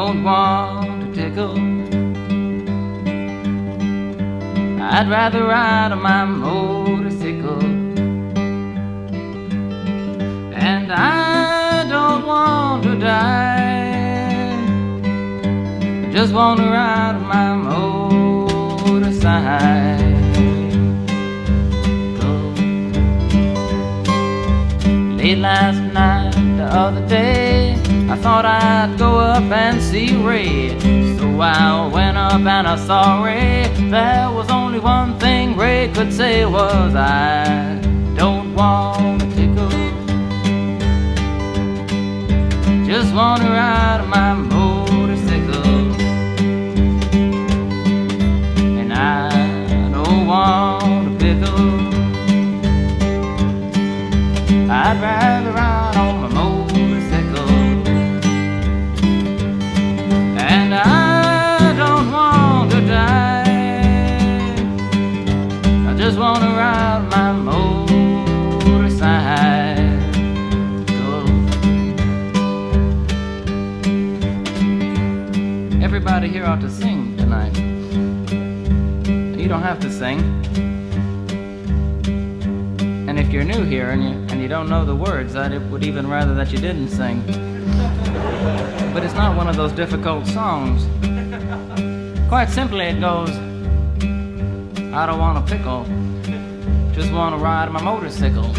don't want to tickle. I'd rather ride on my motorcycle. And I don't want to die, just want to ride on my motorcycle. Late last night, the other day, I thought I'd go up and see Ray. So I went up and I saw Ray. There was only one thing Ray could say was, I don't want to tickle, just want to ride on my motorcycle. And I don't want to pickle, I'd rather ride on my motorcycle. And I don't want to die, I just want to ride my motorcycle. Everybody here ought to sing tonight. You don't have to sing. And if you're new here and you don't know the words, I would even rather that you didn't sing. But it's not one of those difficult songs. Quite simply it goes, I don't want a pickle, just want to ride my motorcycle.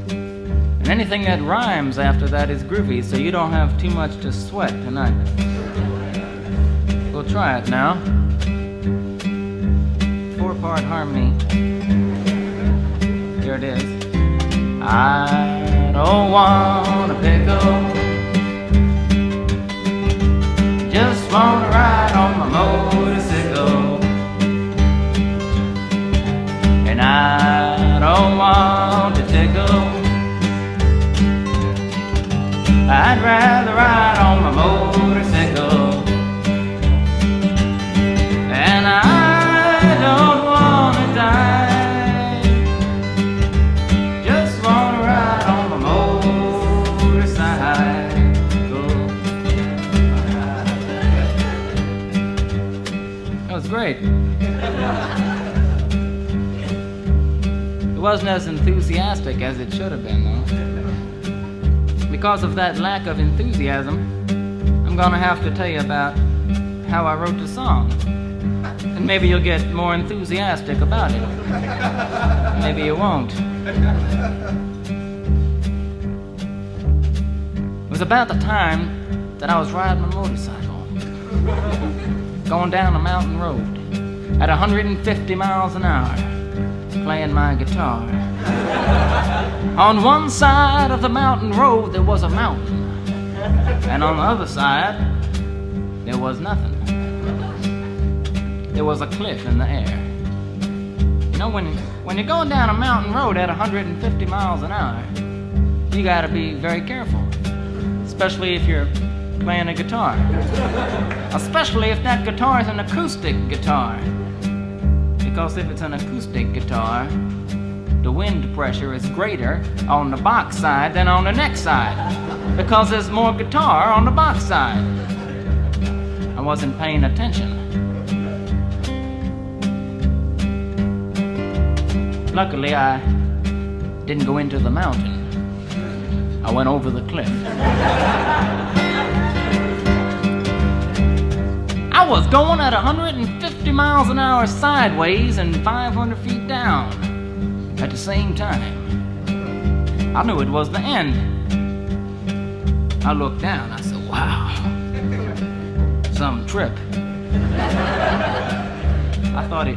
And anything that rhymes after that is groovy, so you don't have too much to sweat tonight. We'll try it now. 4-part harmony. Here it is. I don't want a pickle, just want to ride on my motorcycle. And I don't want to tickle, I'd rather ride on my motorcycle. And I don't want to die, just want to ride on my motorcycle. That was great. It wasn't as enthusiastic as it should have been, though. Because of that lack of enthusiasm, I'm gonna have to tell you about how I wrote the song. And maybe you'll get more enthusiastic about it. Maybe you won't. It was about the time that I was riding my motorcycle, going down a mountain road at 150 miles an hour, playing my guitar. On one side of the mountain road there was a mountain, and on the other side there was nothing. There was a cliff in the air. You know, when you're going down a mountain road at 150 miles an hour, you gotta be very careful, especially if you're playing a guitar. Especially if that guitar is an acoustic guitar. Because if it's an acoustic guitar, the wind pressure is greater on the box side than on the neck side, because there's more guitar on the box side. I wasn't paying attention. Luckily, I didn't go into the mountain. I went over the cliff. I was going at 150 miles an hour sideways and 500 feet down at the same time. I knew it was the end. I looked down, I said, wow, some trip. I thought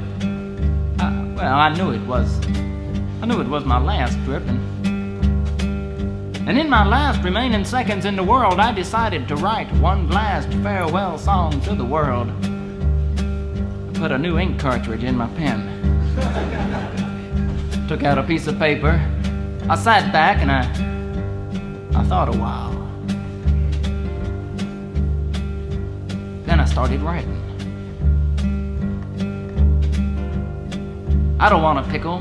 I knew it was my last trip, and in my last remaining seconds in the world, I decided to write one last farewell song to the world. I put a new ink cartridge in my pen, took out a piece of paper, I sat back and I thought a while. Then I started writing. I don't want a pickle,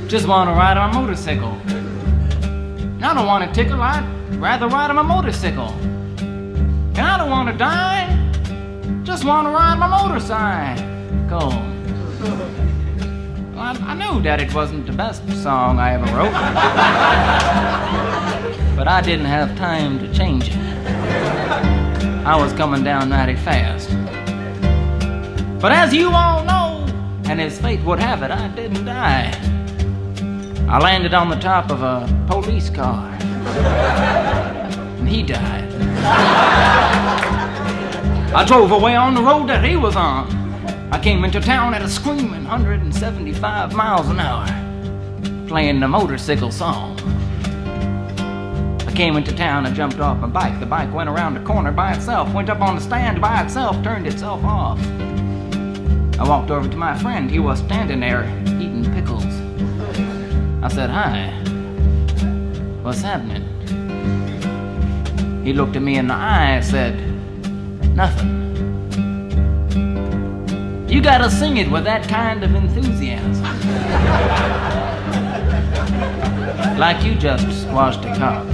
just want to ride on a motorcycle. I don't want a tickle, I'd rather ride on a motorcycle. And I don't want to die, just want to ride my motorcycle. Well, I knew that it wasn't the best song I ever wrote, but I didn't have time to change it. I was coming down mighty fast. But as you all know, and as fate would have it, I didn't die. I landed on the top of a police car, and he died. I drove away on the road that he was on. I came into town at a screaming 175 miles an hour, playing the motorcycle song. I came into town and jumped off my bike. The bike went around the corner by itself, went up on the stand by itself, turned itself off. I walked over to my friend. He was standing there eating pickles. I said, "Hi, what's happening?" He looked at me in the eye and said, "Nothing." You gotta sing it with that kind of enthusiasm. Like you just squashed a cop.